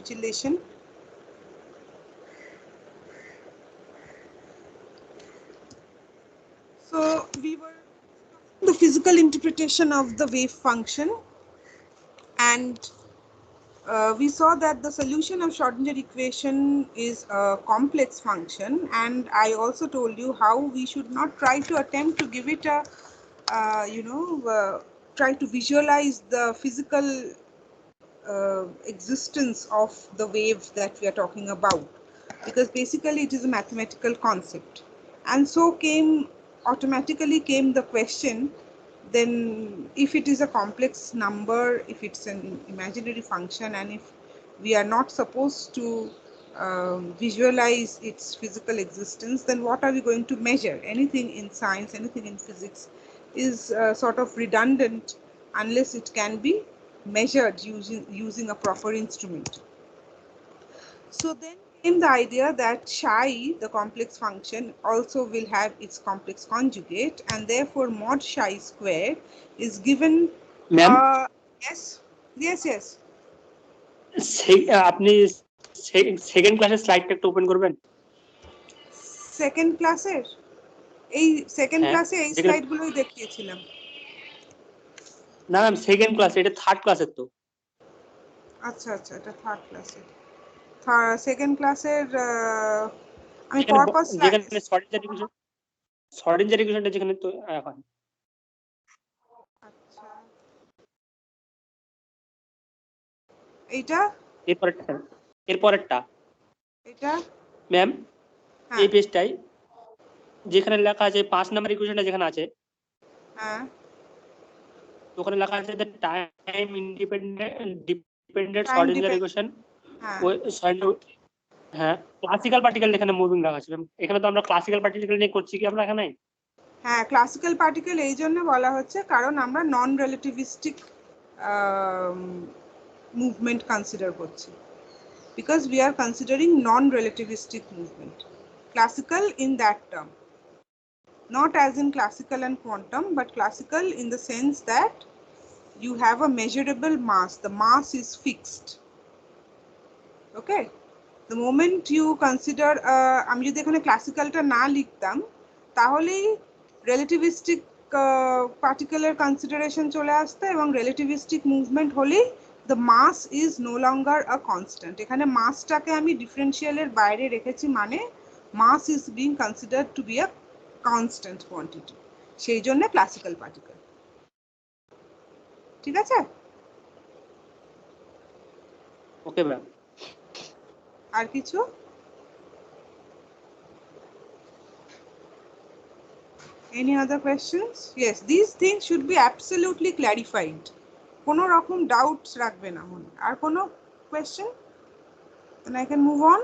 scintillation. So we were the physical interpretation of the wave function, and we saw that the solution of Schrodinger equation is a complex function, and I also told you how we should not try to attempt to give it a try to visualize the physical existence of the wave that we are talking about, because basically it is a mathematical concept. And so automatically came the question, then if it is a complex number, if it's an imaginary function, and if we are not supposed to visualize its physical existence, then what are we going to measure? Anything in science, anything in physics is sort of redundant unless it can be measured using a proper instrument. So then came the idea that psi, the complex function, also will have its complex conjugate, and therefore mod psi square is given. Ma'am, Yes, yes, yes. আপনি second ক্লাসের স্লাইডটা একটু open করবেন? Second ক্লাসের এই second হ্যাঁ, ক্লাসে এই স্লাইডগুলোই দেখিয়েছিলাম। না ম্যাম, সেকেন্ড ক্লাস, এটা থার্ড ক্লাসের তো। আচ্ছা আচ্ছা, এটা থার্ড ক্লাসের। সেকেন্ড ক্লাসের আমি যেখানে পরপর স্লাইড, শর্ডিঞ্জার ইকুয়েশনটা যেখানে তো এখন আচ্ছা এইটা এরপরেরটা এটা ম্যাম, হ্যাঁ এই পেজটাই যেখানে লেখা আছে 5 নাম্বার ইকুয়েশনটা যেখানে আছে, হ্যাঁ ওখানে লেখা আছে the time dependent time Schrodinger depend, equation. হ্যাঁ হ্যাঁ, ক্লাসিক্যাল পার্টিকেল এখানে মুভিং লেখা আছে। এখানে তো আমরা ক্লাসিক্যাল পার্টিকেল নিয়ে করছি কি আমরা এখানে? হ্যাঁ, ক্লাসিক্যাল পার্টিকেল এই জন্য বলা হচ্ছে কারণ আমরা নন রিলেটিভিস্টিক মুভমেন্ট কনসিডার করছি, because we are considering non-relativistic movement. Classical in that term, not as in classical and quantum, but classical in the sense that you have a measurable mass, the mass is fixed. Okay, the moment you consider আমি যদি এখানে ক্লাসিক্যালটা না লিখতাম তাহলেই relativistic পার্টিকেলের consideration চলে আসতো, এবং relativistic movement হলেই the mass is no longer a constant. এখানে মাসটাকে আমি ডিফারেন্সিয়ালের বাইরে রেখেছি, মানে mass is being considered to be a constant quantity, সেই জন্য ক্লাসিক্যাল পার্টিকেল। ঠিক আছে? Okay ma'am. আর কিছু? Any other questions? Yes, these things should be absolutely clarified. কোনো রকম ডাউটস রাখবে না মনে। আর কোনো question? Then I can move on.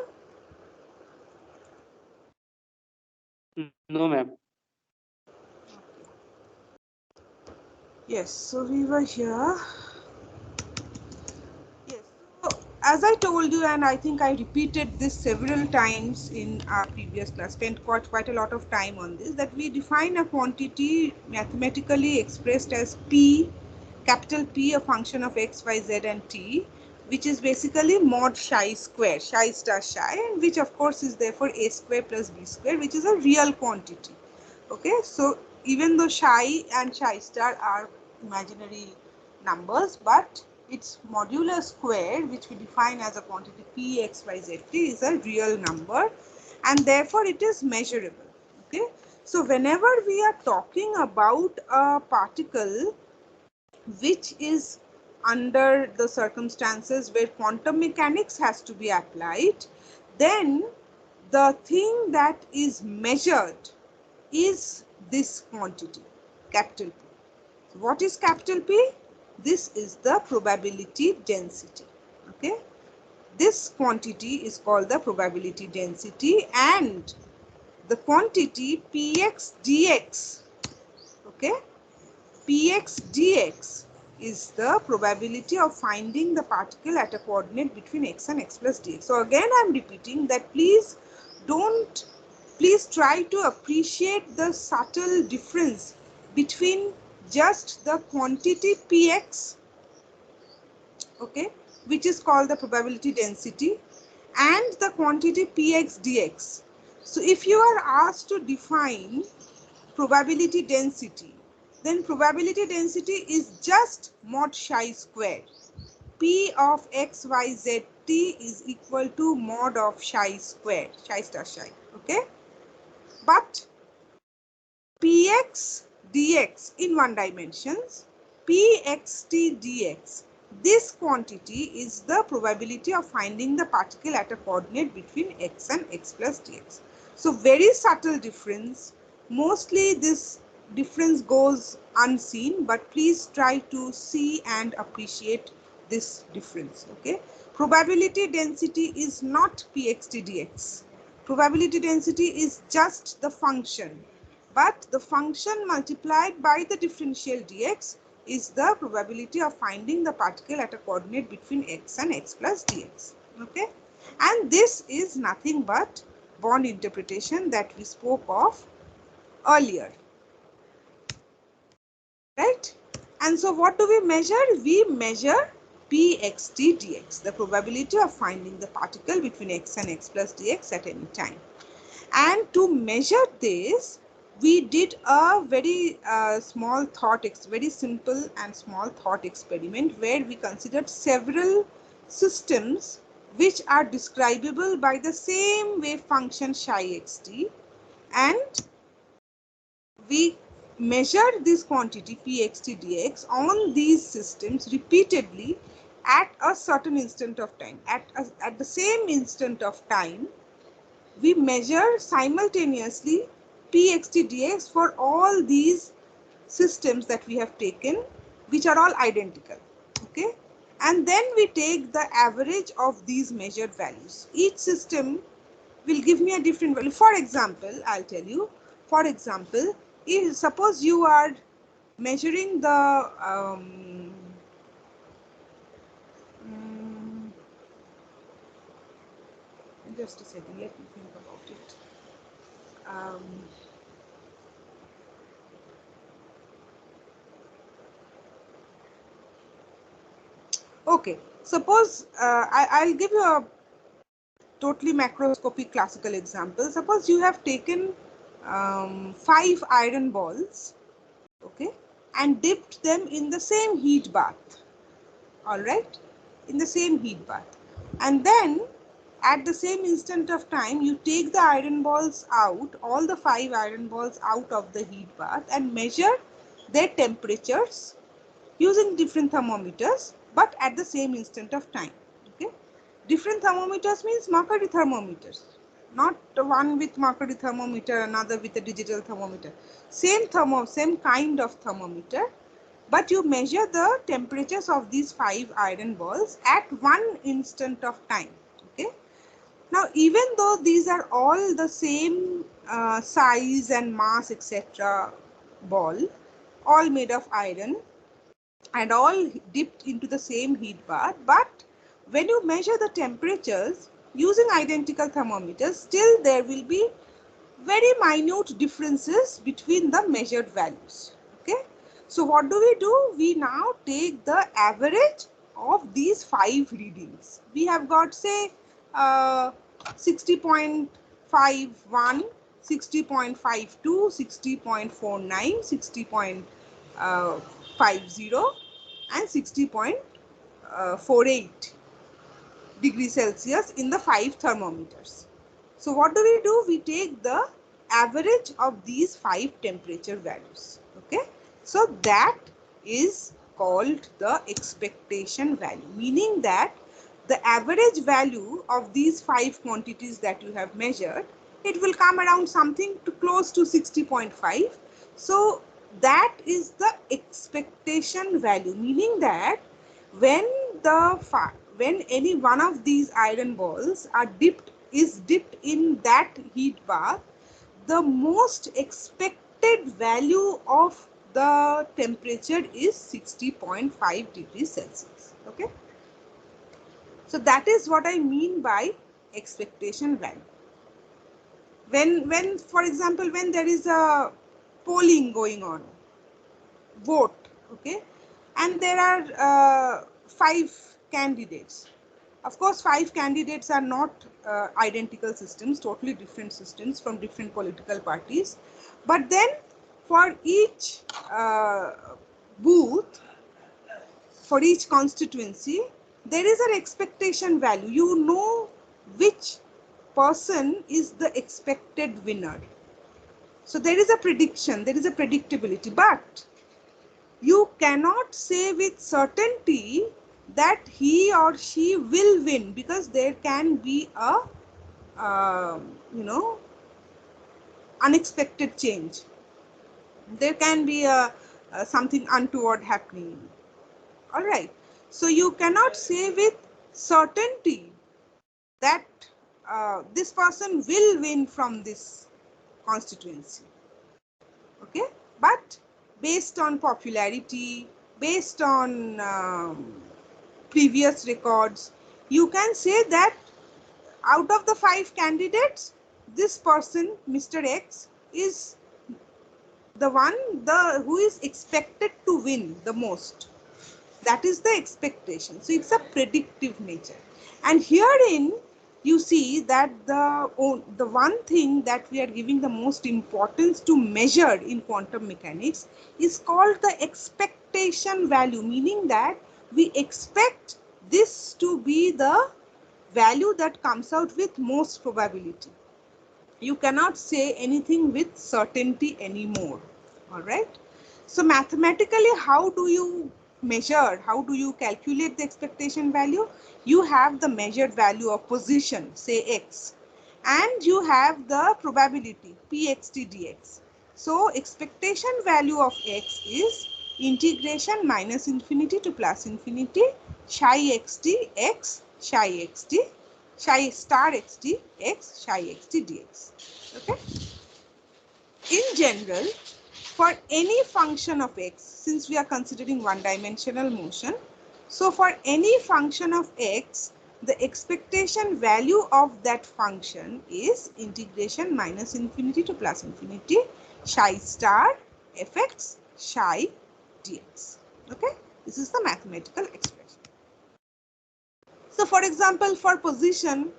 No ma'am. Yes, so we were here. Yes, so as I told you, and I think I repeated this several times in our previous class, spent quite a lot of time on this, that we define a quantity mathematically expressed as P, capital P, a function of x, y, z and t, which is basically mod psi square, psi star psi, and which of course is therefore a square plus b square, which is a real quantity. Okay, so even though psi and psi star are imaginary numbers, but its modular square, which we define as a quantity p x y z t, is a real number, and therefore it is measurable. Okay, so whenever we are talking about a particle which is under the circumstances where quantum mechanics has to be applied, then the thing that is measured is this quantity, capital P. So what is capital P? This is the probability density. Okay, this quantity is called the probability density, and the quantity px dx, okay, px dx is the probability of finding the particle at a coordinate between x and x plus dx. So again I am repeating that please try to appreciate the subtle difference between just the quantity px, okay, which is called the probability density, and the quantity px dx. So if you are asked to define probability density, then probability density is just mod chi square. P of x, y, z, t is equal to mod of chi square, chi star chi, okay? But px dx in one dimensions, pxt dx, this quantity is the probability of finding the particle at a coordinate between x and x plus dx. So very subtle difference. Mostly this difference goes unseen, but please try to see and appreciate this difference, okay? Probability density is not pxt dx. Probability density is just the function, but the function multiplied by the differential dx is the probability of finding the particle at a coordinate between x and x plus dx, okay? And this is nothing but bond interpretation that we spoke of earlier, right? And so what do we measure? We measure pxt dx, the probability of finding the particle between x and x plus dx at any time. And to measure this, we did a very small thought, very simple and small thought experiment where we considered several systems which are describable by the same wave function chi xt, and we measured this quantity pxt dx on these systems repeatedly at a certain instant of time. At the same instant of time, we measure simultaneously pxt dx for all these systems that we have taken, which are all identical, okay? And then we take the average of these measured values. Each system will give me a different value. For example, I'll tell you, for example, if suppose you are measuring the just a second, let me think about it. Okay, suppose I'll give you a totally macroscopic classical example. Suppose you have taken 5 iron balls, okay, and dipped them in the same heat bath, all right, in the same heat bath. And then at the same instant of time, you take the iron balls out, all the 5 iron balls out of the heat bath, and measure their temperatures using different thermometers, but at the same instant of time, okay? Different thermometers means mercury thermometers, not one with mercury thermometer, another with a digital thermometer. Same kind of thermometer, but you measure the temperatures of these 5 iron balls at one instant of time, okay? Now, even though these are all the same size and mass, etc. ball, all made of iron, and all dipped into the same heat bath, but when you measure the temperatures using identical thermometers, still there will be very minute differences between the measured values, okay? So what do? We now take the average of these 5 readings. We have got, say, 60.51, 60.52, 60.49, 60.50 and 60.48 degrees Celsius in the 5 thermometers. So what do? We take the average of these 5 temperature values, okay? So that is called the expectation value, meaning that the average value of these 5 quantities that you have measured, it will come around something to close to 60.5. So that is the expectation value, meaning that when any one of these iron balls is dipped in that heat bath, the most expected value of the temperature is 60.5 degrees Celsius, okay? So that is what I mean by expectation value. When for example, when there is a polling going on, vote, okay, and there are 5 candidates. Of course, 5 candidates are not identical systems, totally different systems from different political parties. But then for each booth, for each constituency, there is an expectation value. You know which person is the expected winner. So there is a prediction, there is a predictability, but you cannot say with certainty that he or she will win, because there can be a unexpected change. There can be a something untoward happening. All right. So you cannot say with certainty that this person will win from this constituency. Okay. But based on popularity, based on previous records, you can say that out of the 5 candidates, this person, Mr. X, is the one who is expected to win the most. That is the expectation. So it's a predictive nature. And herein you see that the one thing that we are giving the most importance to measure in quantum mechanics is called the expectation value, meaning that we expect this to be the value that comes out with most probability. You cannot say anything with certainty anymore. All right. So mathematically, how do you measure, how do you calculate the expectation value? You have the measured value of position, say x, and you have the probability pxt dx. So expectation value of x is integration minus infinity to plus infinity psi xt x psi xt psi star xt x psi xt dx. Okay. In general, for any function of x, since we are considering one-dimensional motion, so for any function of x, the expectation value of that function is integration minus infinity to plus infinity psi star fx psi dx. Okay, this is the mathematical expression. So for example, for position,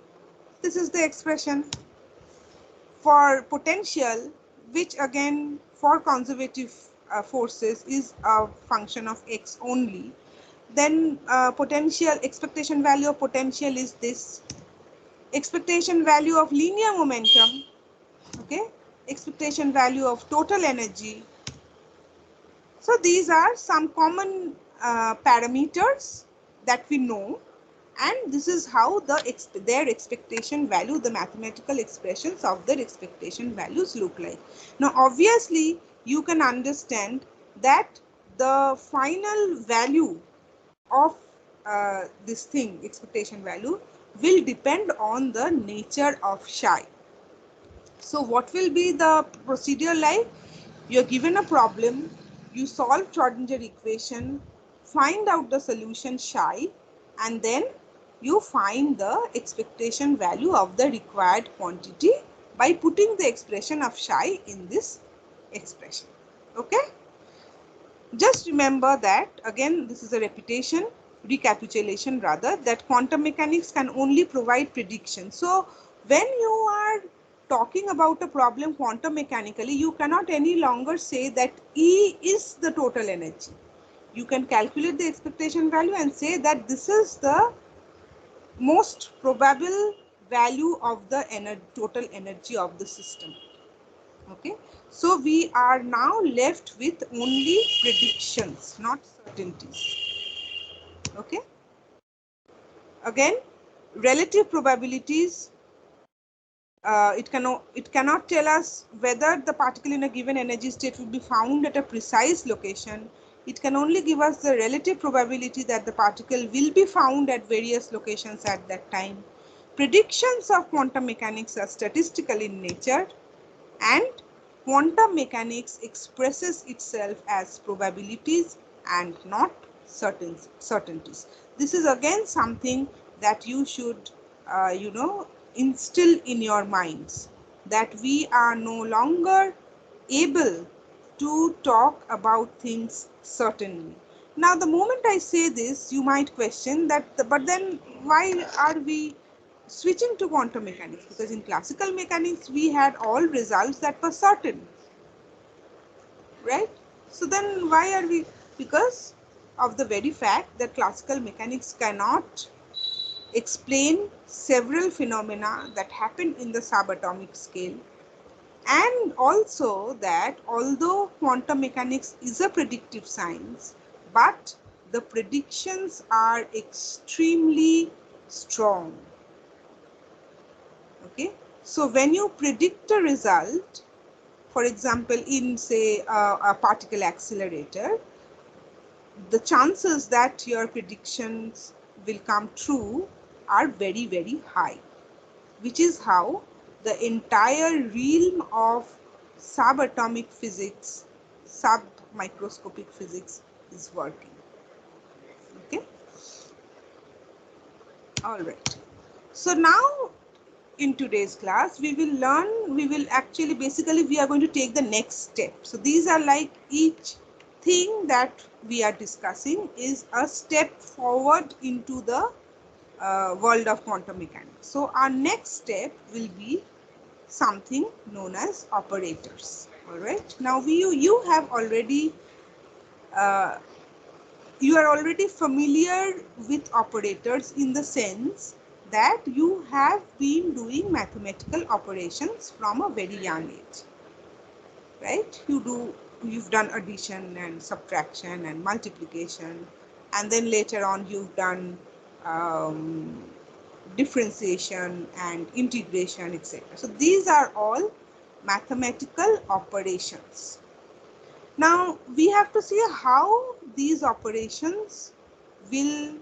this is the expression. For potential, which again for conservative forces is a function of x only, then potential, expectation value of potential is this. Expectation value of linear momentum, okay, expectation value of total energy. So these are some common parameters that we know, and this is how their expectation value, the mathematical expressions of their expectation values look like. Now obviously you can understand that the final value of this thing, expectation value, will depend on the nature of psi. So what will be the procedure like? You're given a problem, you solve Schrodinger equation, find out the solution psi, and then you find the expectation value of the required quantity by putting the expression of psi in this expression. Okay? Just remember that, again, this is a recapitulation rather, that quantum mechanics can only provide prediction. So when you are talking about a problem quantum mechanically, you cannot any longer say that E is the total energy. You can calculate the expectation value and say that this is the most probable value of the total energy of the system. Okay, so we are now left with only predictions, not certainties. Okay, again, relative probabilities, it cannot tell us whether the particle in a given energy state will be found at a precise location. It can only give us the relative probability that the particle will be found at various locations at that time. Predictions of quantum mechanics are statistical in nature, and quantum mechanics expresses itself as probabilities and not certainties. This is again something that you should instill in your minds, that we are no longer able to talk about things certainly. Now, the moment I say this, you might question that, but then why are we switching to quantum mechanics? Because in classical mechanics, we had all results that were certain, right? So then why are we? Because of the very fact that classical mechanics cannot explain several phenomena that happen in the subatomic scale, and also that although quantum mechanics is a predictive science, but the predictions are extremely strong. Okay, so when you predict a result, for example, in say a particle accelerator, the chances that your predictions will come true are very, very high, which is how the entire realm of subatomic physics, submicroscopic physics is working. Okay, all right. So now in today's class, we will actually basically we are going to take the next step. So these are like each thing that we are discussing is a step forward into the world of quantum mechanics. So our next step will be something known as operators. All right. Now you have already you are already familiar with operators in the sense that you have been doing mathematical operations from a very young age, right? You've done addition and subtraction and multiplication, and then later on you've done differentiation and integration, etc. So these are all mathematical operations. Now we have to see how these operations will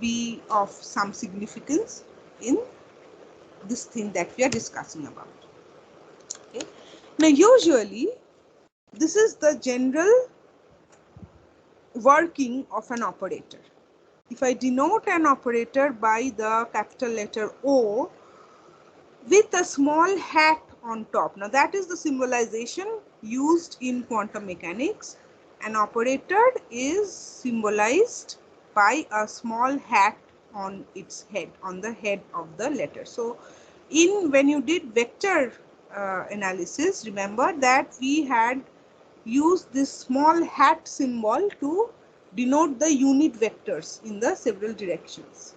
be of some significance in this thing that we are discussing about. Okay. Now usually this is the general working of an operator. If I denote an operator by the capital letter O with a small hat on top. Now that is the symbolization used in quantum mechanics. An operator is symbolized by a small hat on its head, on the head of the letter. So when you did vector analysis, remember that we had used this small hat symbol to denote the unit vectors in the several directions.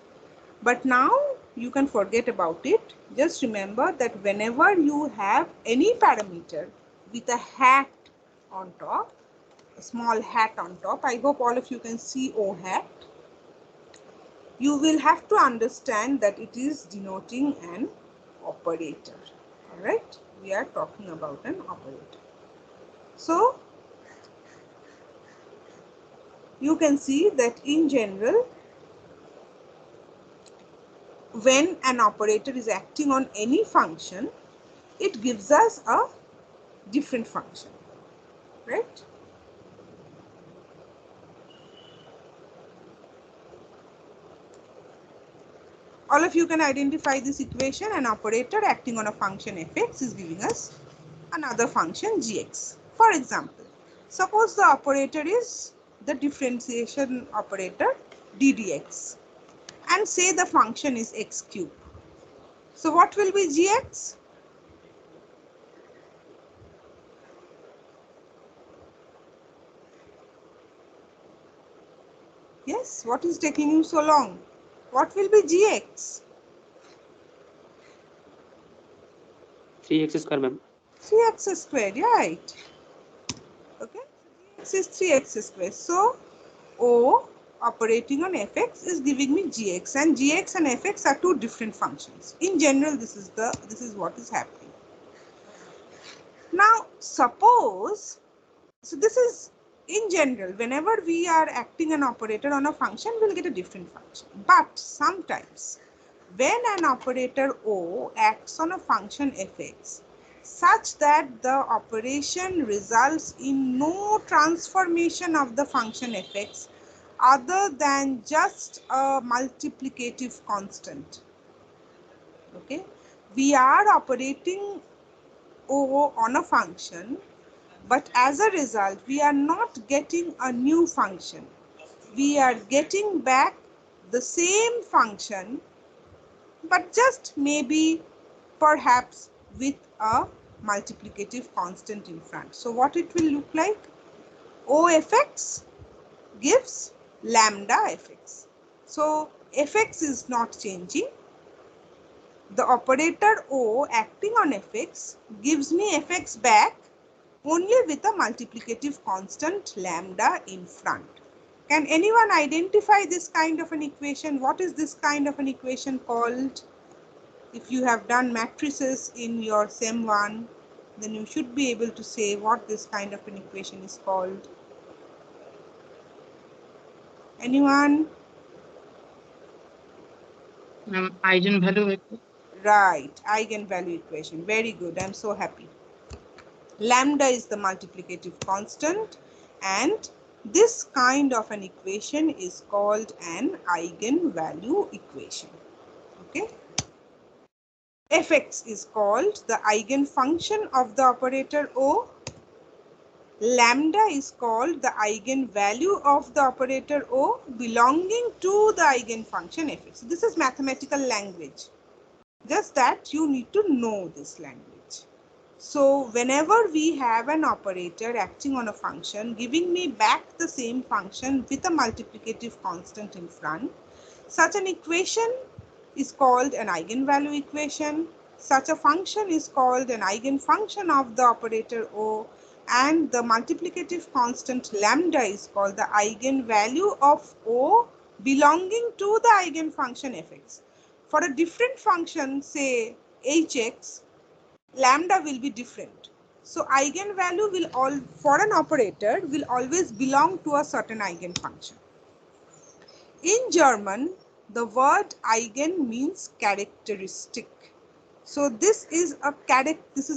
But now you can forget about it. Just remember that whenever you have any parameter with a hat on top, a small hat on top, I hope all of you can see O hat, you will have to understand that it is denoting an operator. All right, we are talking about an operator. So you can see that in general, when an operator is acting on any function, it gives us a different function, right? All of you can identify this equation. An operator acting on a function fx is giving us another function gx. For example, suppose the operator is the differentiation operator ddx and say the function is x cube. So what will be gx? Yes, what is taking you so long? What will be gx? 3x square, ma'am. 3x squared, right? Okay, x is 3x squared. So O operating on fx is giving me gx, and gx and fx are two different functions. In general, this is what is happening. Now suppose, so this is in general, whenever we are acting an operator on a function, we'll get a different function. But sometimes when an operator O acts on a function fx such that the operation results in no transformation of the function fx other than just a multiplicative constant. Okay, we are operating O on a function But as a result, we are not getting a new function. We are getting back the same function, but just maybe perhaps with a multiplicative constant in front. So what it will look like? O fx gives lambda fx. So fx is not changing. The operator O acting on fx gives me fx back only with a multiplicative constant lambda in front. Can anyone identify this kind of an equation? What is this kind of an equation called? If you have done matrices in your Sem 1, then you should be able to say what this kind of an equation is called. Anyone? Eigenvalue. Right, eigenvalue equation. Very good. I'm so happy. Lambda is the multiplicative constant, and this kind of an equation is called an eigenvalue equation. Okay. Fx is called the eigenfunction of the operator O. Lambda is called the eigenvalue of the operator O belonging to the eigenfunction fx. This is mathematical language. Just that you need to know this language. So whenever we have an operator acting on a function, giving me back the same function with a multiplicative constant in front, such an equation is called an eigenvalue equation. Such a function is called an eigenfunction of the operator O, and the multiplicative constant lambda is called the eigenvalue of O belonging to the eigenfunction fx. For a different function, say hx, lambda will be different. So eigenvalue will all for an operator will always belong to a certain eigenfunction. In German, the word eigen means characteristic. So this is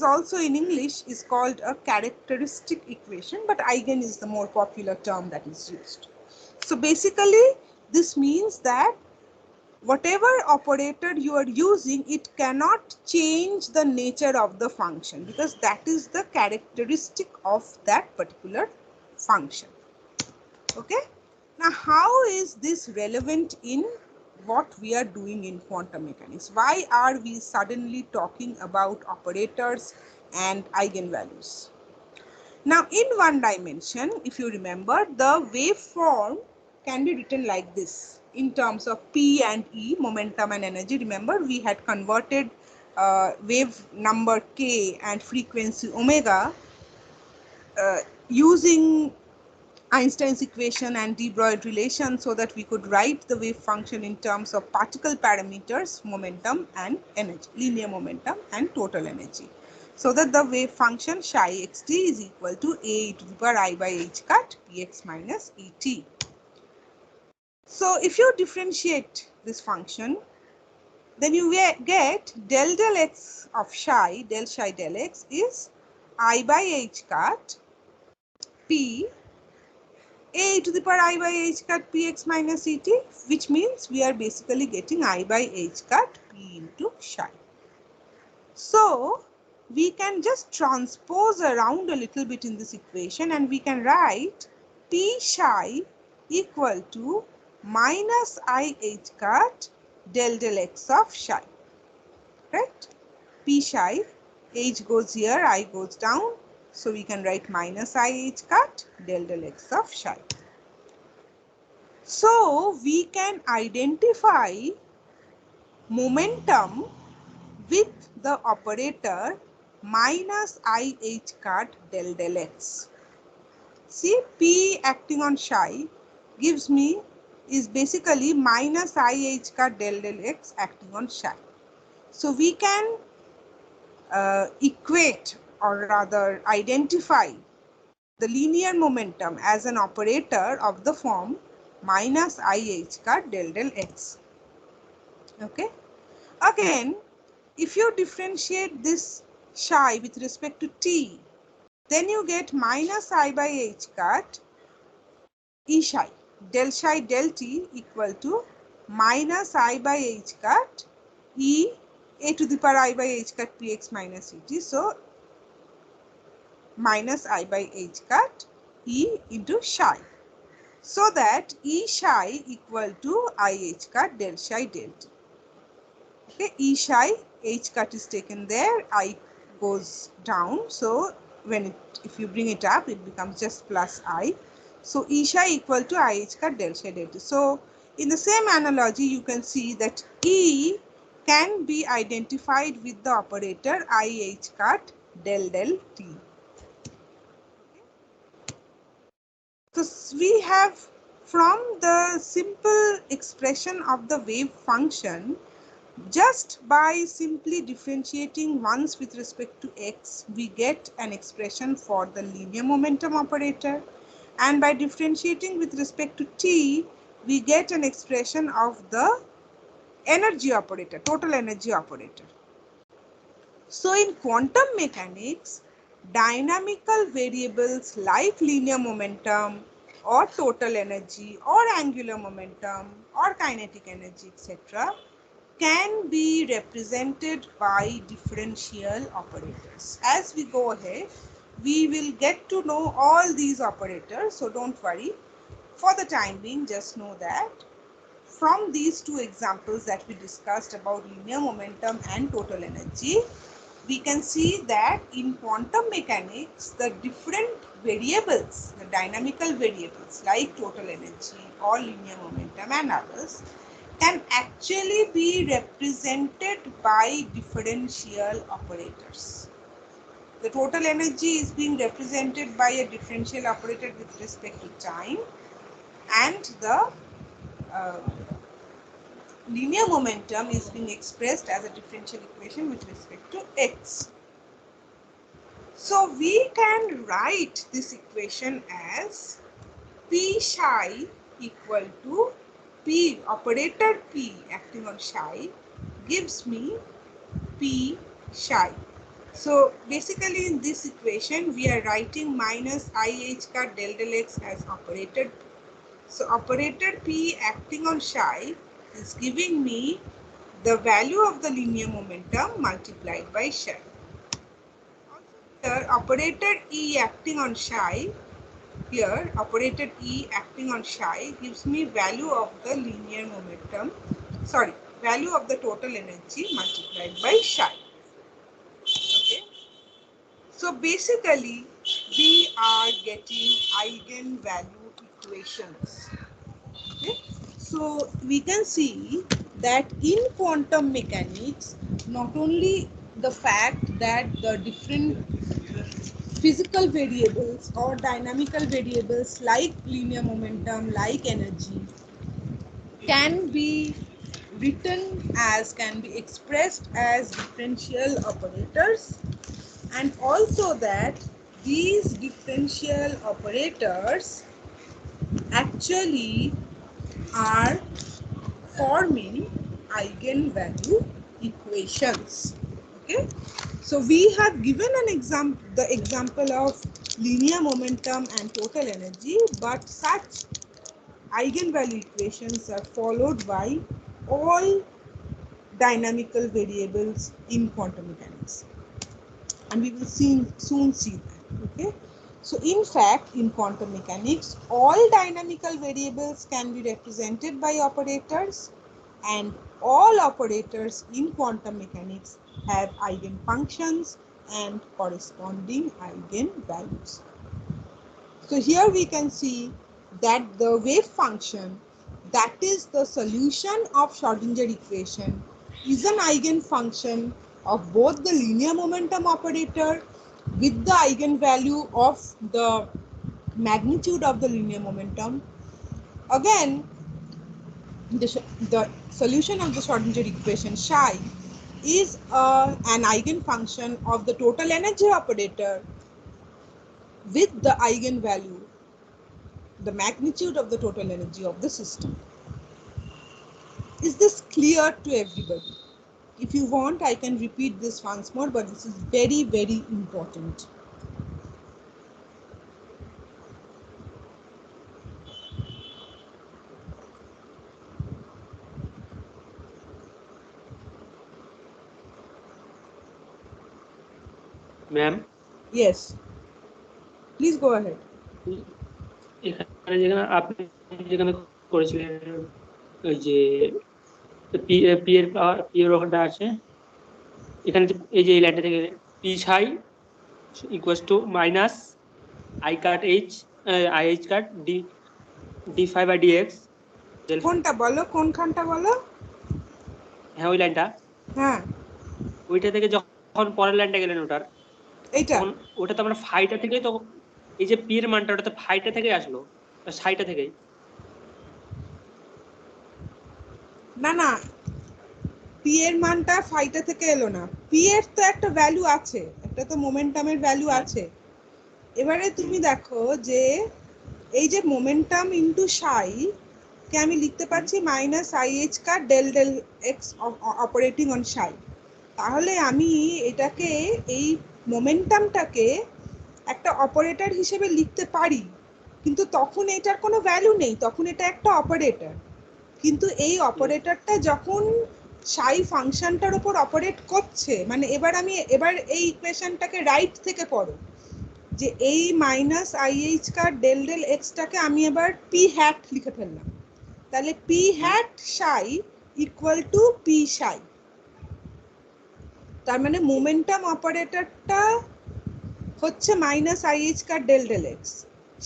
also in English is called a characteristic equation, but eigen is the more popular term that is used. So basically this means that whatever operator you are using, it cannot change the nature of the function, because that is the characteristic of that particular function. Okay. Now, how is this relevant in what we are doing in quantum mechanics? Why are we suddenly talking about operators and eigenvalues? Now, in one dimension, if you remember, the waveform can be written like this in terms of P and E, momentum and energy. Remember, we had converted wave number K and frequency omega using Einstein's equation and de Broglie relation, so that we could write the wave function in terms of particle parameters, momentum and energy, linear momentum and total energy. So that the wave function psi xt is equal to a to the power I by h cut px minus et. So if you differentiate this function, then you get del x of psi, del psi del x is I by h cut p a to the power I by h cut px minus et, which means we are basically getting I by h cut p into psi. So we can just transpose around a little bit in this equation, and we can write p psi equal to minus I h cut del x of psi. Right? P psi, h goes here, I goes down. So we can write minus I h cut del x of psi. So we can identify momentum with the operator minus I h cut del x. See, P acting on psi gives me is basically minus I h cut del x acting on psi. So we can equate, or rather identify, the linear momentum as an operator of the form minus I h cut del x. Okay. Again, if you differentiate this psi with respect to t, then you get minus I by h cut e psi del t equal to minus I by h cut e a to the power I by h cut px minus et. So minus I by h cut E into psi. So that E psi equal to I h cut del psi del t. Okay, E psi, h cut is taken there, I goes down. So if you bring it up, it becomes just plus I. So E psi equal to I h cut del psi del t. So in the same analogy, you can see that E can be identified with the operator I h cut del del t. So we have, from the simple expression of the wave function, just by simply differentiating once with respect to x, we get an expression for the linear momentum operator, and by differentiating with respect to t, we get an expression of the energy operator, total energy operator. So in quantum mechanics, dynamical variables like linear momentum or total energy or angular momentum or kinetic energy, etc., can be represented by differential operators. As we go ahead, we will get to know all these operators, so don't worry. For the time being, just know that from these two examples that we discussed about linear momentum and total energy, we can see that in quantum mechanics, the different variables, the dynamical variables like total energy or linear momentum and others, can actually be represented by differential operators. The total energy is being represented by a differential operator with respect to time, and the linear momentum is being expressed as a differential equation with respect to x. So we can write this equation as P psi equal to P, operator P acting on psi gives me P psi. So basically in this equation we are writing minus I h cut del del x as operator P. So operator P acting on psi is giving me the value of the linear momentum multiplied by psi. Here operator E acting on psi, here operator E acting on psi gives me value of the linear momentum, value of the total energy multiplied by psi. Okay. So basically we are getting eigenvalue equations. Okay. So we can see that in quantum mechanics, not only the fact that the different physical variables or dynamical variables like linear momentum, like energy, can be can be expressed as differential operators, and also that these differential operators actually are forming eigenvalue equations. Okay, so we have given an example, the example of linear momentum and total energy, but such eigenvalue equations are followed by all dynamical variables in quantum mechanics, and we will soon see that. Okay, so in fact in quantum mechanics all dynamical variables can be represented by operators, and all operators in quantum mechanics have eigenfunctions and corresponding eigenvalues. So here we can see that the wave function, that is the solution of Schrodinger equation, is an eigenfunction of both the linear momentum operator with the eigenvalue of the magnitude of the linear momentum. Again, the solution of the Schrodinger equation psi is an eigenfunction of the total energy operator with the eigenvalue, the magnitude of the total energy of the system. Is this clear to everybody? If you want, I can repeat this once more, but this is very, very important. Ma'am, Yes. Please go ahead. এখানে যেখানে আপনি যেখানে করেছিলেন ওই যে P এর P এর ওখানটা আছে, এখানে এই যে এই লাইনটা থেকে psi equals to minus I cut H I H cut D D phi by D X. কোনটা বলো, কোনখানটা বলো? হ্যাঁ ওই লাইনটা, হ্যাঁ ওইটা থেকে যখন পরের লাইনটা গেলেন ওটার, এইটা তখন ওটা তো আমরা ফাইটা থেকেই তো, এই যে পি এর মানটা ওটা তো ফাইটা থেকে আসলো, সাইটা থেকেই। না না, পি এর মানটা ফাইটা থেকে এলো না, পি এর তো একটা ভ্যালু আছে, একটা তো মোমেন্টামের ভ্যালু আছে। এবারে তুমি দেখো যে এই যে মোমেন্টাম ইনটু সাই কে আমি লিখতে পারছি minus I H car del del X operating on psi. তাহলে আমি এটাকে, এই মোমেন্টামটাকে একটা অপারেটর হিসেবে লিখতে পারি, কিন্তু তখন এটার কোনো ভ্যালু নেই, তখন এটা একটা অপারেটর। কিন্তু এই অপারেটরটা যখন সাই ফাংশনটার উপর অপারেট করছে, মানে এবার এই ইকুয়েশনটাকে রাইট থেকে পড়ো, যে এই minus I H car del del এক্সটাকে আমি এবার পি হ্যাট লিখে ফেললাম, তাহলে p hat psi equal to p psi. তার মানে মোমেন্টাম অপারেটরটা হচ্ছে minus I H car del del x,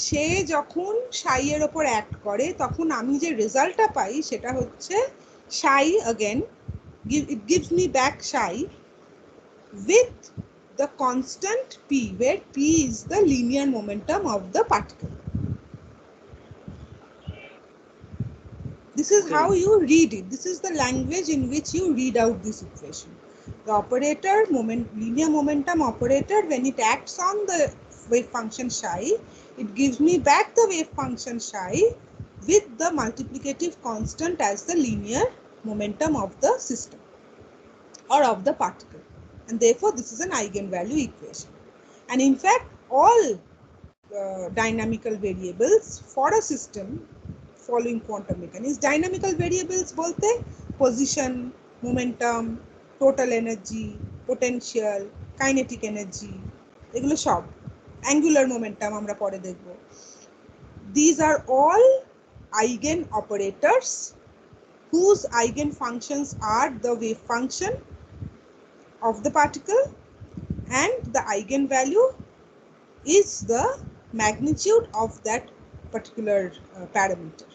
সে যখন সাই এর ওপর অ্যাক্ট করে তখন আমি যে রেজাল্টটা পাই সেটা হচ্ছে সাই, again it gives me back psi with the constant p, where p is the linear momentum of the particle. This is how you read it. This is the language in which you read out this equation. The operator, linear momentum operator, when it acts on the wave function psi, it gives me back the wave function psi with the multiplicative constant as the linear momentum of the system or of the particle. And therefore, this is an eigenvalue equation. And in fact, all dynamical variables for a system following quantum mechanics, dynamical variables bolte position, momentum, total energy, potential, kinetic energy, এগুলো সব, angular momentum আমরা পরে দেখব, these are all eigen operators whose eigen functions are the wave function of the particle, and the eigenvalue is the magnitude of that particular parameter.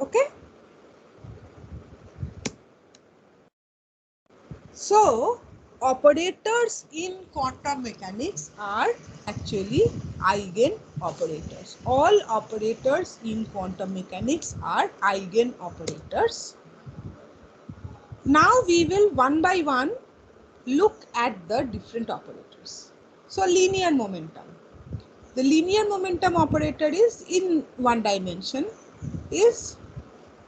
Okay, so operators in quantum mechanics are actually eigen operators. All operators in quantum mechanics are eigen operators. Now we will one by one look at the different operators. So linear momentum. The linear momentum operator is in one dimension, is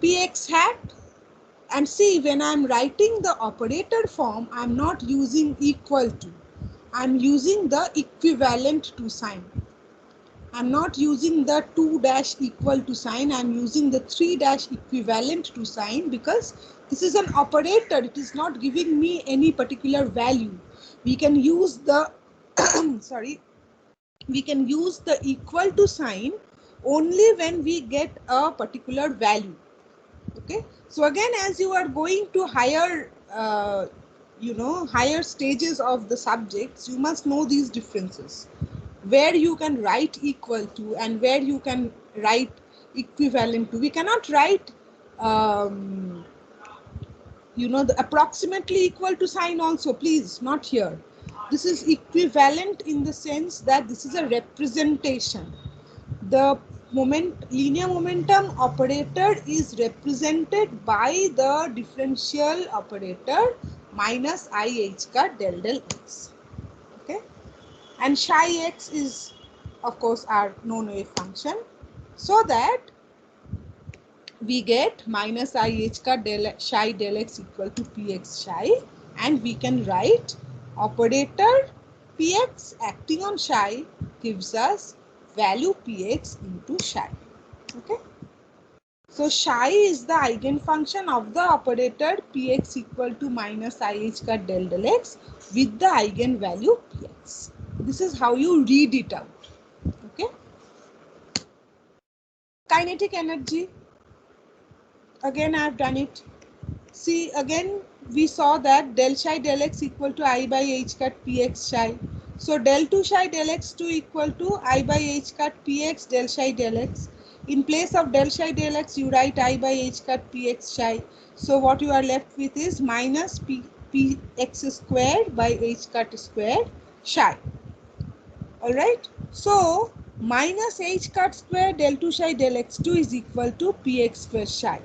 px hat. And see, when I'm writing the operator form, I'm not using equal to, I'm using the equivalent to sign. I'm not using the 2 dash equal to sign, I'm using the 3 dash equivalent to sign, because this is an operator, it is not giving me any particular value. We can use the sorry, we can use the equal to sign only when we get a particular value. Okay, so again, as you are going to higher higher stages of the subjects, you must know these differences, where you can write equal to and where you can write equivalent to. We cannot write the approximately equal to sign also, please, not here. This is equivalent in the sense that this is a representation. The linear momentum operator is represented by the differential operator minus I h ka del del x. Okay, and psi x is of course our known wave function, so that we get minus I h ka del psi del x equal to px psi, and we can write operator px acting on psi gives us value px into psi. Okay, so psi is the eigenfunction of the operator px equal to minus I h ka del del x with the eigenvalue px. This is how you read it out. Kinetic energy, again I have done it. See, again we saw that del psi del x equal to I by h cut px psi. So del 2 psi del x2 equal to I by h cut px del psi del x. In place of del psi del x, you write I by h cut px psi. So what you are left with is minus px squared by h cut squared psi. Alright. So minus h cut square del 2 psi del x2 is equal to px square psi.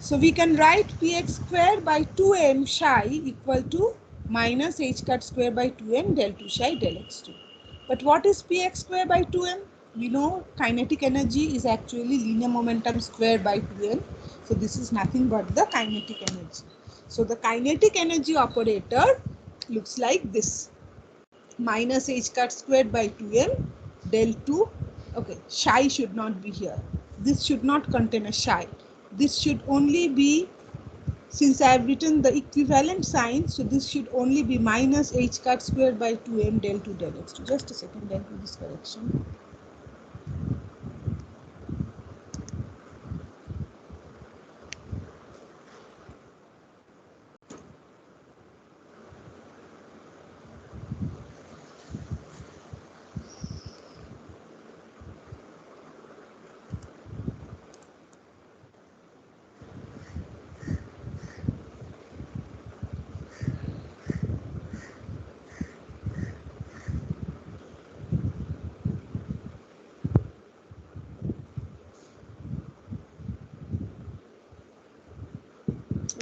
So we can write px square by 2m psi equal to minus h cut square by 2m del 2 psi del x2. But what is px square by 2m? We know kinetic energy is actually linear momentum square by 2m. So this is nothing but the kinetic energy. So the kinetic energy operator looks like this. Minus h cut squared by 2m del 2. Okay, psi should not be here. This should not contain a psi. This should only be, since I have written the equivalent sign, so this should only be minus h cut squared by 2m del 2 del x2. Just a second, I'll do this correction.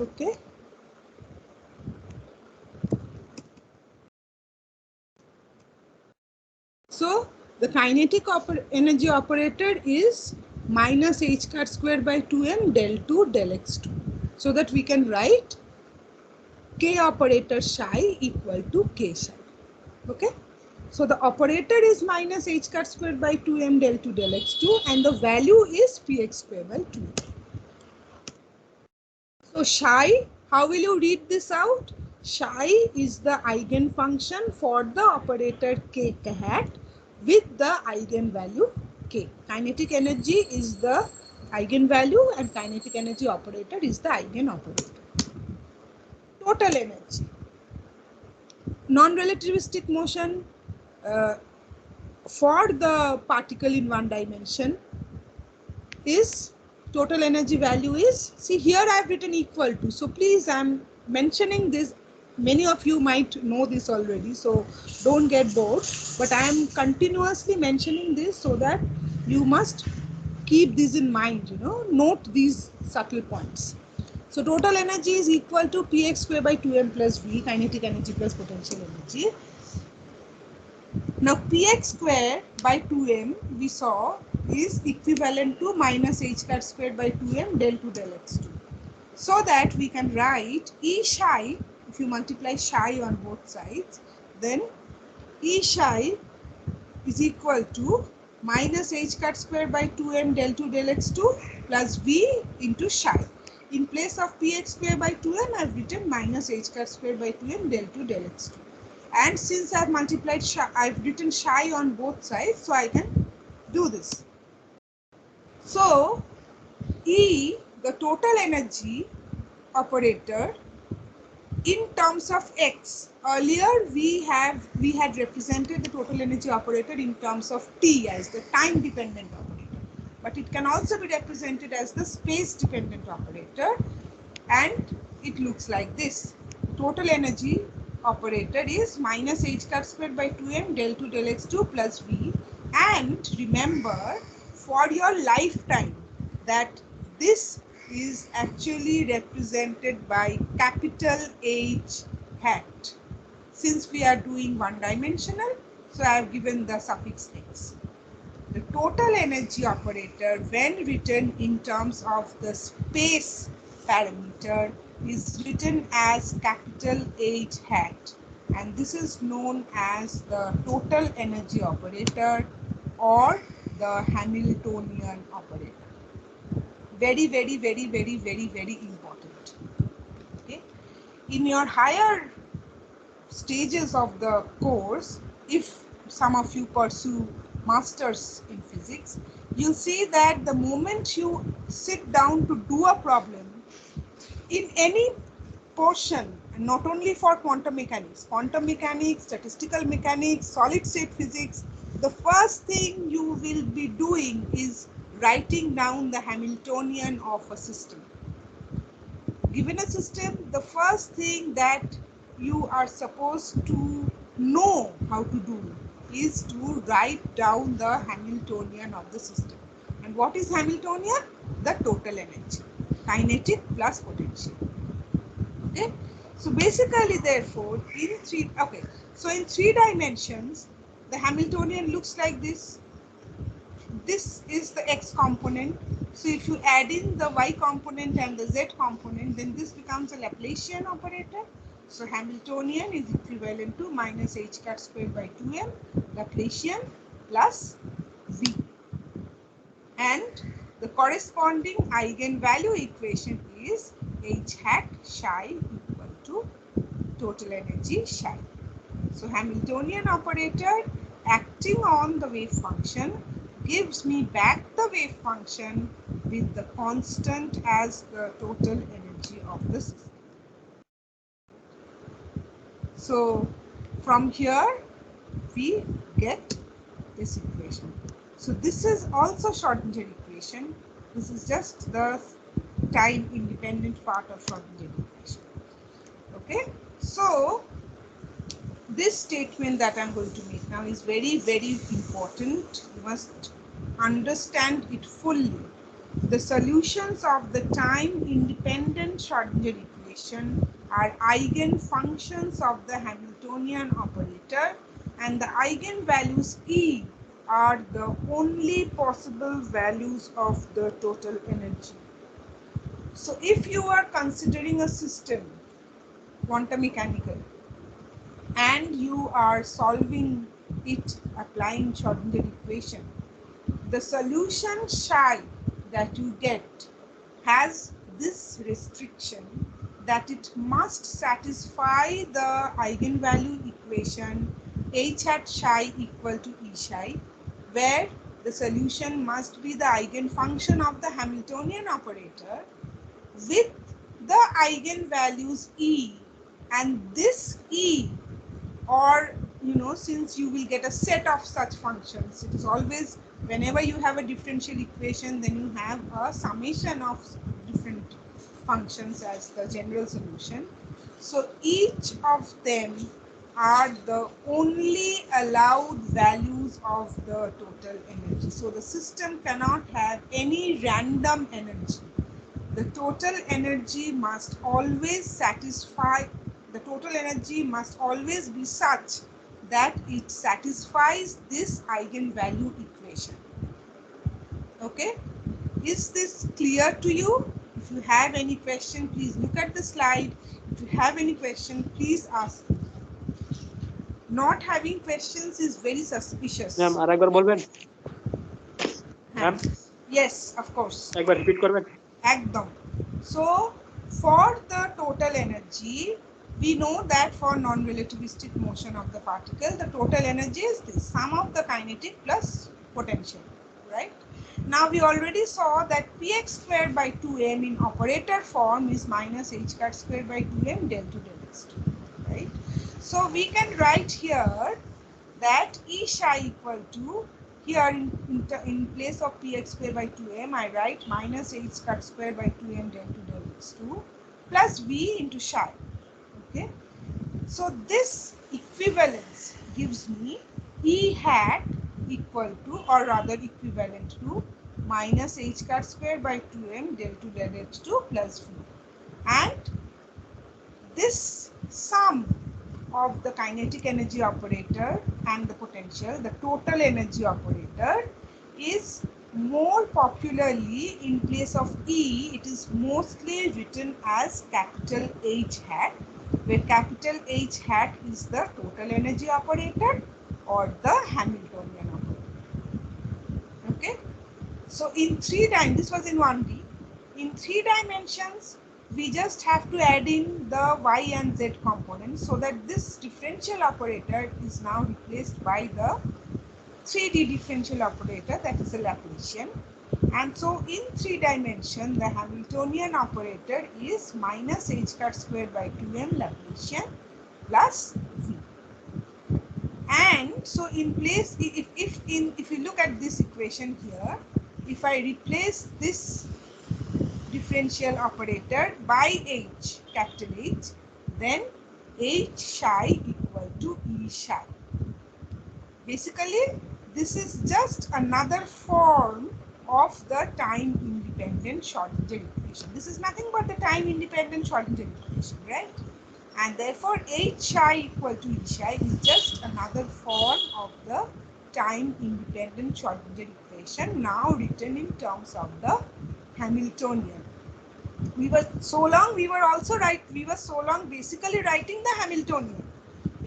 Okay. So the kinetic energy operator is minus h cut squared by 2m del 2 del x2. So that we can write k operator psi equal to k psi. Okay. So the operator is minus h cut squared by 2m del 2 del x2 and the value is px square by 2. So psi, how will you read this out? Psi is the eigenfunction for the operator k hat with the eigenvalue k. Kinetic energy is the eigenvalue and kinetic energy operator is the eigenoperator. Total energy. Non-relativistic motion for the particle in one dimension is total energy value is, see here I have written equal to, so please I am mentioning this, many of you might know this already, so don't get bored, but I am continuously mentioning this so that you must keep this in mind, note these subtle points. So total energy is equal to px square by 2m plus v, kinetic energy plus potential energy. Now px square by 2m we saw is equivalent to minus h cut squared by 2m del 2 del x2. So that we can write E psi, if you multiply psi on both sides, then E psi is equal to minus h cut squared by 2m del 2 del x2 plus v into psi. In place of px square by 2m I have written minus h cut squared by 2m del 2 del x2. And since I have multiplied psi, I have written psi on both sides, so I can do this. So E, the total energy operator in terms of x. Earlier we had represented the total energy operator in terms of t as the time dependent operator, but it can also be represented as the space dependent operator, and it looks like this. Total energy operator is minus h cut squared by 2m del 2 del x2 plus v, and remember for your lifetime that this is actually represented by capital H hat. Since we are doing one dimensional, so I have given the suffix x. The total energy operator when written in terms of the space parameter is written as capital H hat, and this is known as the total energy operator or the Hamiltonian operator. Very, very, very, very, very, very important. Okay. In your higher stages of the course, if some of you pursue masters in physics, you'll see that the moment you sit down to do a problem in any portion, and not only for quantum mechanics, statistical mechanics, solid state physics, the first thing you will be doing is writing down the Hamiltonian of a system. Given a system, the first thing that you are supposed to know how to do is to write down the Hamiltonian of the system. And what is Hamiltonian? The total energy, kinetic plus potential. Okay, so basically, therefore, in three dimensions, the Hamiltonian looks like this. This is the x component. So if you add in the y component and the z component, then this becomes a Laplacian operator. So Hamiltonian is equivalent to minus h cat squared by 2m Laplacian plus v. And the corresponding eigenvalue equation is h hat psi equal to total energy psi. So Hamiltonian operator acting on the wave function gives me back the wave function with the constant as the total energy of the system. So from here we get this equation. So this is also Schrodinger equation. This is just the time independent part of Schrodinger equation. Okay, so this statement that I'm going to make now is very, very important. You must understand it fully. The solutions of the time-independent Schrodinger equation are eigenfunctions of the Hamiltonian operator, and the eigenvalues E are the only possible values of the total energy. So if you are considering a system, quantum mechanical, and you are solving it applying Schrodinger equation, the solution psi that you get has this restriction that it must satisfy the eigenvalue equation h hat psi equal to E psi, where the solution must be the eigenfunction of the Hamiltonian operator with the eigenvalues E, and this E, or since you will get a set of such functions, it is always, whenever you have a differential equation, then you have a summation of different functions as the general solution. So each of them are the only allowed values of the total energy. So the system cannot have any random energy. The total energy must always satisfy, the total energy must always be such that it satisfies this eigenvalue equation. Okay, is this clear to you? If you have any question, please look at the slide. If you have any question, please ask. Not having questions is very suspicious. Ma'am আরেকবার বলবেন? Ma'am Yes, of course. একবার repeat করবেন? Ekdom. So for the total energy, we know that for non-relativistic motion of the particle, the total energy is the sum of the kinetic plus potential, right? Now we already saw that px squared by 2m in operator form is minus h cat squared by 2m del 2 del x2, right? So we can write here that E psi equal to, here in place of px squared by 2m, I write minus h cut squared by 2m del 2 del x2 plus v into psi. Okay, so this equivalence gives me E hat equal to, or rather equivalent to, minus h cut squared by 2m del 2 del x2 plus v. And this sum of the kinetic energy operator and the potential, the total energy operator, is more popularly, in place of E, it is mostly written as capital H hat, where capital H hat is the total energy operator or the Hamiltonian operator. Okay, so in this was in 1D. In 3 dimensions, we just have to add in the y and z components, so that this differential operator is now replaced by the 3D differential operator, that is a Laplacian. And so in 3 dimension, the Hamiltonian operator is minus h cut squared by 2m Laplacian plus v. And so in place, if you look at this equation here, if I replace this differential operator by h, capital H, then h psi equal to E psi. Basically, this is just another form of the time independent Schrodinger equation. This is nothing but the time independent Schrodinger equation, right? And therefore h psi equal to E psi is just another form of the time independent Schrodinger equation, now written in terms of the Hamiltonian. We were so long basically writing the Hamiltonian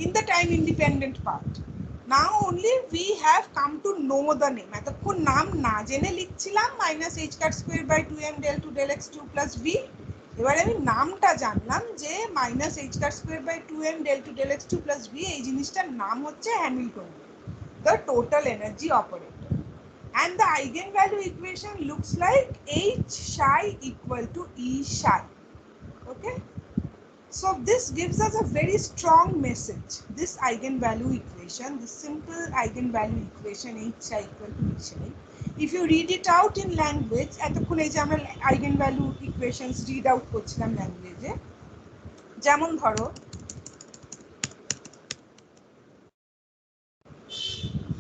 in the time independent part. Now only we have come to know the name. এতক্ষণ নাম না জেনে লিখছিলাম minus h cut square by 2m del 2 del x 2 plus v. এবারে আমি নামটা জানলাম যে minus h cut square by 2m del 2 del x 2 plus v, এই জিনিসটার নাম হচ্ছে Hamiltonian, the total energy operator. And the eigenvalue equation looks like h psi equal to E psi. Okay. So this gives us a very strong message. This eigenvalue equation, this simple eigenvalue equation h psi equal to E psi. If you read it out in language, এতক্ষণ এই যে আমরা eigenvalue equations read out করছিলাম language এ, যেমন ধরো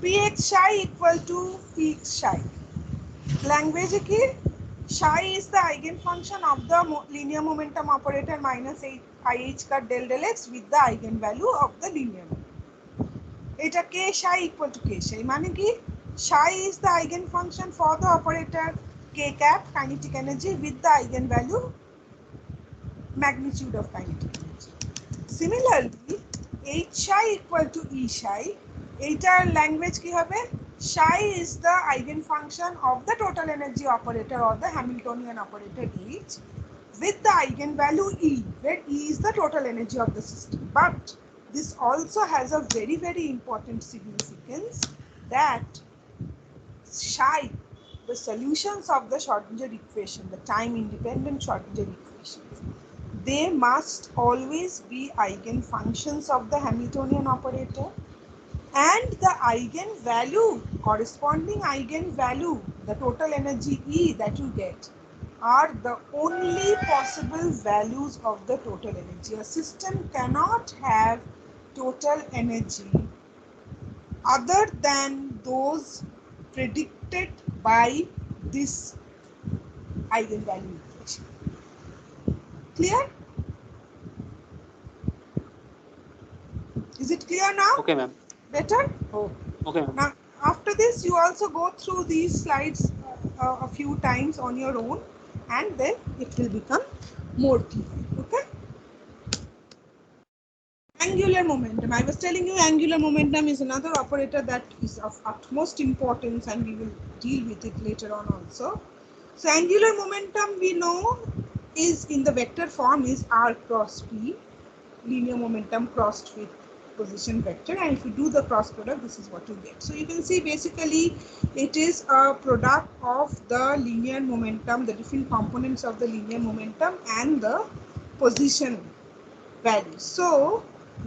px psi equal to px psi. Language ki psi is the eigenfunction of the linear momentum operator minus ih cut del del x with the eigenvalue of the linear momentum. Eta k psi equal to k psi. Mane ki psi is the eigenfunction for the operator k cap kinetic energy with the eigenvalue magnitude of kinetic energy. Similarly, h psi equal to E psi. Etar language ki hobe? Psi is the eigenfunction of the total energy operator or the Hamiltonian operator H with the eigenvalue E, where E is the total energy of the system. But this also has a very, very important significance that psi, the solutions of the Schrodinger equation, the time independent Schrodinger equations, they must always be eigenfunctions of the Hamiltonian operator. And the eigenvalue, corresponding eigenvalue, the total energy E that you get, are the only possible values of the total energy. A system cannot have total energy other than those predicted by this eigenvalue equation. Clear? Is it clear now? Okay, ma'am. Better? Oh. Okay. Now, after this, you also go through these slides a few times on your own, and then it will become more clear. Okay? Angular momentum. I was telling you, angular momentum is another operator that is of utmost importance, and we will deal with it later on also. So, angular momentum we know is in the vector form is r cross p, linear momentum crossed with position vector, and if you do the cross product, this is what you get. So you can see basically it is a product of the linear momentum, the different components of the linear momentum and the position values. So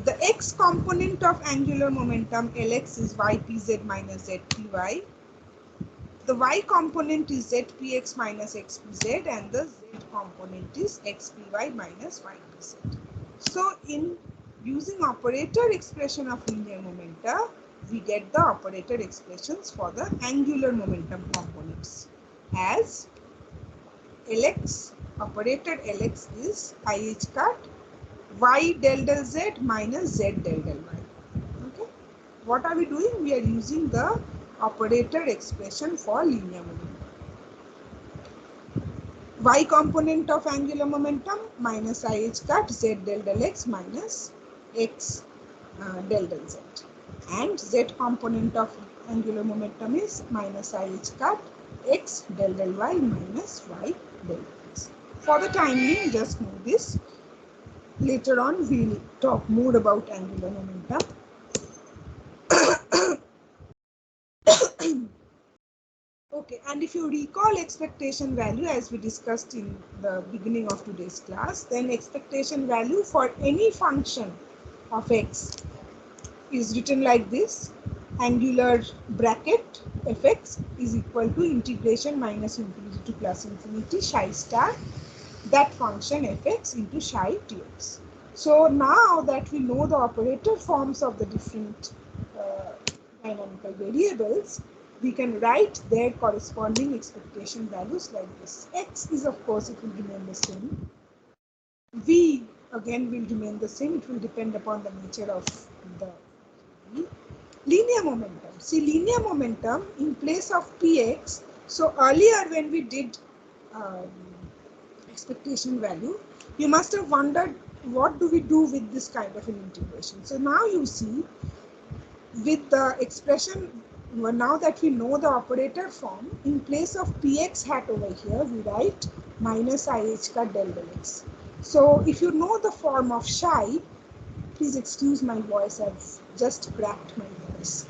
the x component of angular momentum Lx is ypz minus zpy. The y component is zpx minus xpz, and the z component is xpy minus ypz. So in using operator expression of linear momentum, we get the operator expressions for the angular momentum components as Lx, operator Lx is ih cut y del del z minus z del del y. Okay. What are we doing? We are using the operator expression for linear momentum. Y component of angular momentum minus ih cut z del del x minus x del del z, and z component of angular momentum is minus ih cut x del del y minus y del x. For the time being, just know this. Later on, we'll talk more about angular momentum. Okay, and if you recall expectation value as we discussed in the beginning of today's class, then expectation value for any function of x is written like this: angular bracket fx is equal to integration minus infinity to plus infinity psi star that function fx into psi dx. So now that we know the operator forms of the different dynamical variables, we can write their corresponding expectation values like this. X is, of course, it will remain the same. V again will remain the same. It will depend upon the nature of the V. Linear momentum. See, linear momentum in place of Px. So earlier when we did expectation value, you must have wondered what do we do with this kind of an integration. So now you see, with the expression, now that we know the operator form, in place of px hat over here, we write minus ih ka del x. So if you know the form of psi, please excuse my voice, I've just cracked my voice.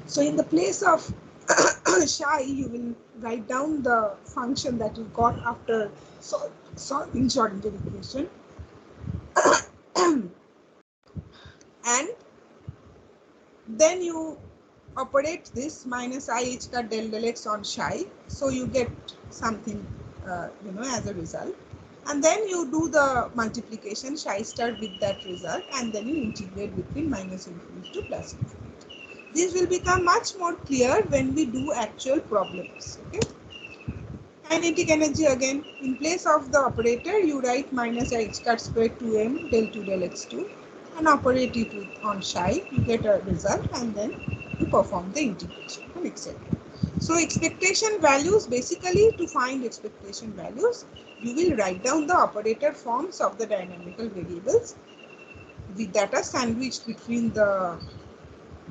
So in the place of psi, you will write down the function that you got after solving Schrodinger equation. And then you operate this minus ih ka del x on psi, so you get something as a result, and then you do the multiplication psi star with that result, and then you integrate between minus infinity to plus infinity. This will become much more clear when we do actual problems. Okay. Kinetic energy, again, in place of the operator you write minus h cut square 2m del 2 del x2 and operate it on psi, you get a result, and then you perform the integration, etc. So expectation values, basically to find expectation values, you will write down the operator forms of the dynamical variables that are sandwiched between the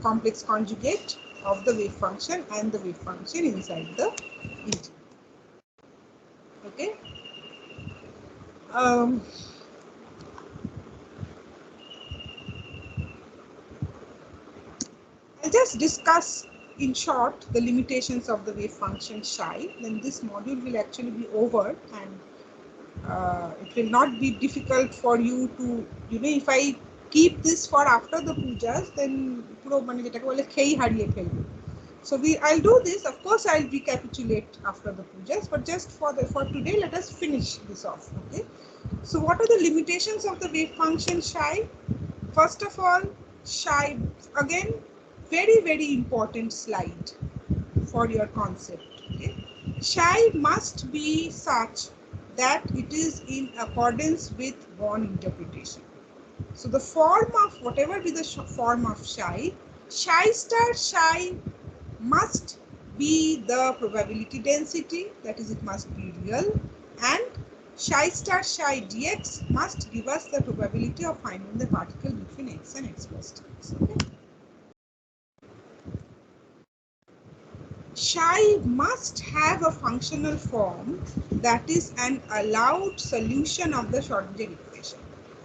complex conjugate of the wave function and the wave function inside the integral. Okay. I'll just discuss in short the limitations of the wave function psi. Then this module will actually be over, and it will not be difficult for you to, if I keep this for after the pujas, then so I'll do this. Of course, I'll recapitulate after the pujas, but just for today, let us finish this off. Okay. So what are the limitations of the wave function psi? First of all, psi, again, very, very important slide for your concept. Okay. Psi must be such that it is in accordance with Born interpretation. So the form of, whatever be the form of psi, psi star psi must be the probability density, that is, it must be real, and psi star psi dx must give us the probability of finding the particle between x and x plus dx. Okay. Psi must have a functional form that is an allowed solution of the Schrodinger equation.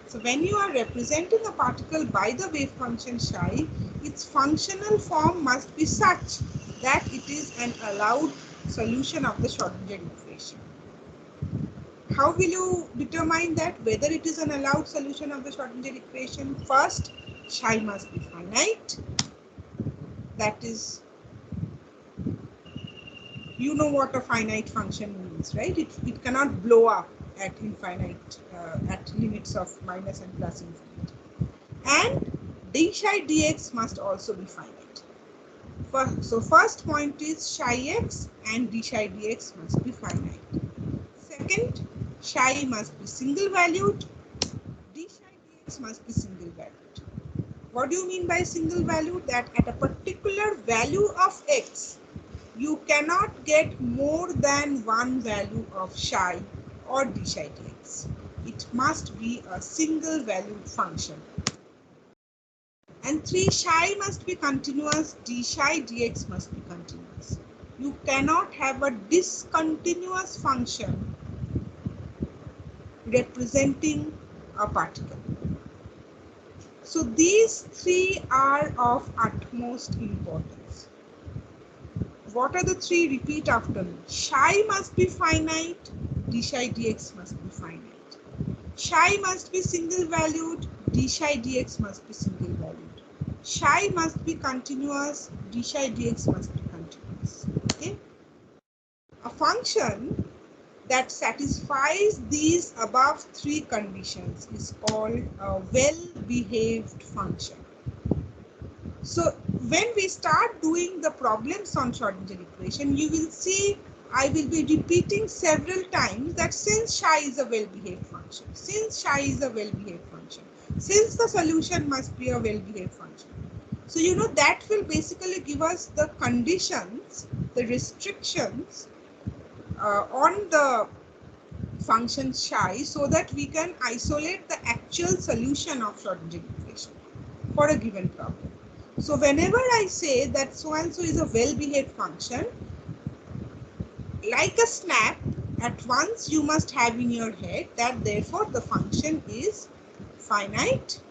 So when you are representing a particle by the wave function psi, its functional form must be such that it is an allowed solution of the Schrodinger equation. How will you determine that, whether it is an allowed solution of the Schrodinger equation? First, psi must be finite. That is, you know what a finite function means, right? It cannot blow up at infinite, at limits of minus and plus infinity. And d psi dx must also be finite. So first point is psi x and d psi dx must be finite. Second, psi must be single valued, d psi dx must be single valued. What do you mean by single value? That at a particular value of x, you cannot get more than one value of psi or d psi dx. It must be a single valued function. And 3, psi must be continuous, d psi dx must be continuous. You cannot have a discontinuous function representing a particle. So these 3 are of utmost importance. What are the three? Repeat after me. Psi must be finite, d psi dx must be finite. Psi must be single valued, d psi dx must be single valued. Psi must be continuous, d psi dx must be continuous. Okay? A function that satisfies these above three conditions is called a well-behaved function. So when we start doing the problems on Schrodinger equation, you will see I will be repeating several times that since psi is a well-behaved function, since psi is a well-behaved function, since the solution must be a well-behaved function. So you know that will basically give us the conditions, the restrictions on the function psi, so that we can isolate the actual solution of Schrodinger equation for a given problem. So whenever I say that so and so is a well-behaved function, like a snap, at once you must have in your head that therefore the function is finite,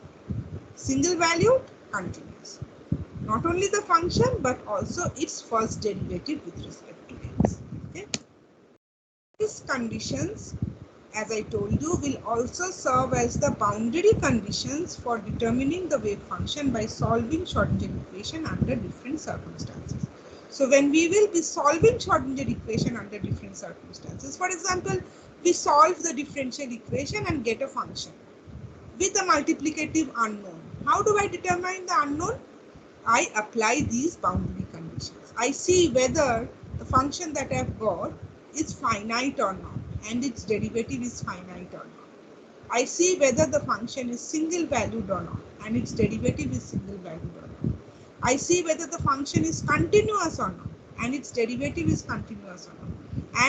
single valued, continuous. Not only the function but also its first derivative with respect to x. Okay? These conditions, as I told you, will also serve as the boundary conditions for determining the wave function by solving Schrodinger equation under different circumstances. So when we will be solving Schrodinger equation under different circumstances, for example, we solve the differential equation and get a function with a multiplicative unknown. How do I determine the unknown? I apply these boundary conditions. I see whether the function that I've got is finite or not, and its derivative is finite or not. I see whether the function is single valued or not, and its derivative is single valued or not. I see whether the function is continuous or not, and its derivative is continuous or not.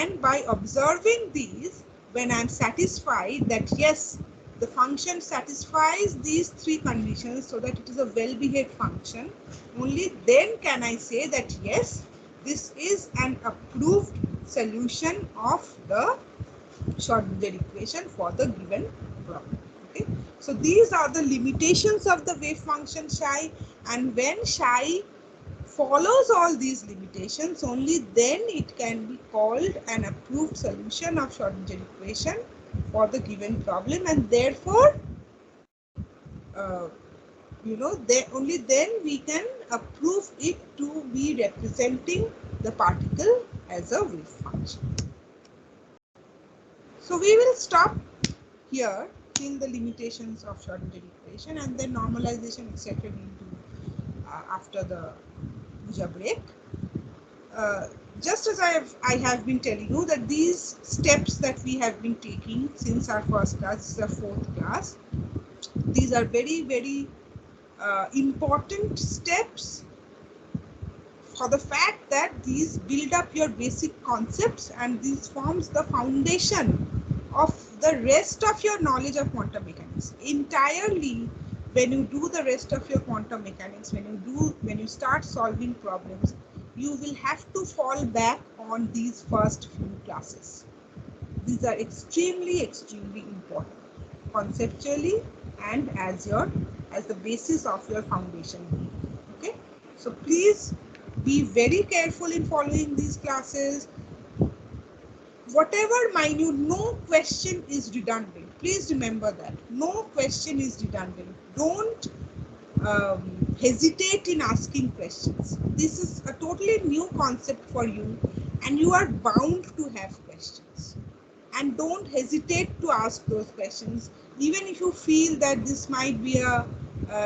And by observing these, when I am satisfied that yes, the function satisfies these three conditions so that it is a well-behaved function, only then can I say that yes, this is an approved solution of the Schrodinger equation for the given problem. Okay, so these are the limitations of the wave function psi, and when psi follows all these limitations, only then it can be called an approved solution of Schrodinger equation for the given problem, and therefore only then we can approve it to be representing the particle as a wave function. So we will stop here till the limitations of Schrodinger equation, and then normalization etc. we'll do after the puja break. Just as I have been telling you that these steps that we have been taking since our first class, the fourth class, these are very, very important steps for the fact that these build up your basic concepts, and this forms the foundation of the rest of your knowledge of quantum mechanics. Entirely, when you do the rest of your quantum mechanics, when you start solving problems, you will have to fall back on these first few classes. These are extremely, extremely important conceptually and as the basis of your foundation. Okay, so please be very careful in following these classes. Whatever minute, no question is redundant. Please remember that no question is redundant. Don't hesitate in asking questions. This is a totally new concept for you, and you are bound to have questions. And don't hesitate to ask those questions, even if you feel that this might be a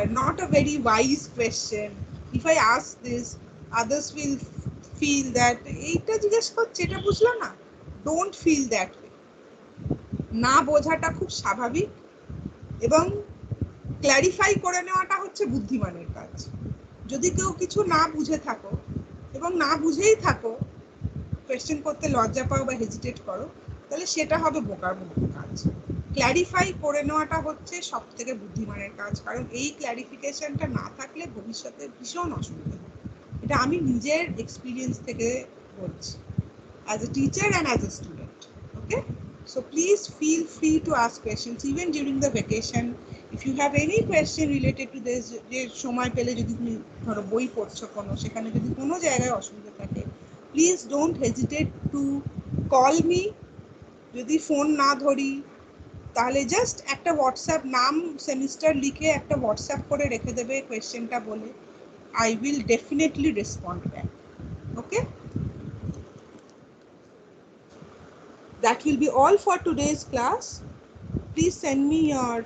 not a very wise question. If I ask this, others will feel that এটা জিজ্ঞেস করছে এটা বুঝলো না. Don't feel that way. না বোঝাটা খুব স্বাভাবিক, এবং ক্ল্যারিফাই করে নেওয়াটা হচ্ছে বুদ্ধিমানের কাজ। যদি কেউ কিছু না বুঝে থাকো এবং না বুঝেই থাকো, কোয়েশ্চেন করতে লজ্জা পাও বা হেজিটেট করো, তাহলে সেটা হবে বোকার মতো কাজ। ক্ল্যারিফাই করে নেওয়াটা হচ্ছে সব থেকে বুদ্ধিমানের কাজ, কারণ এই ক্ল্যারিফিকেশনটা না থাকলে ভবিষ্যতে ভীষণ অসুবিধা হবে। এটা আমি নিজের এক্সপিরিয়েন্স থেকে বলছি, as a teacher and as a student. Okay, so please feel free to ask questions even during the vacation. If you have any question related to this, যে সময় পেলে যদি তুমি ধরো বই পড়ছো কোনো, সেখানে যদি কোনো জায়গায় অসুবিধা থাকে, please don't hesitate to call me. যদি ফোন না ধরি তাহলে জাস্ট একটা হোয়াটসঅ্যাপ নাম সেমিস্টার লিখে একটা হোয়াটসঅ্যাপ করে রেখে দেবে কোয়েশ্চেনটা বলে। I will definitely respond back. Okay? That will be all for today's class. Please send me your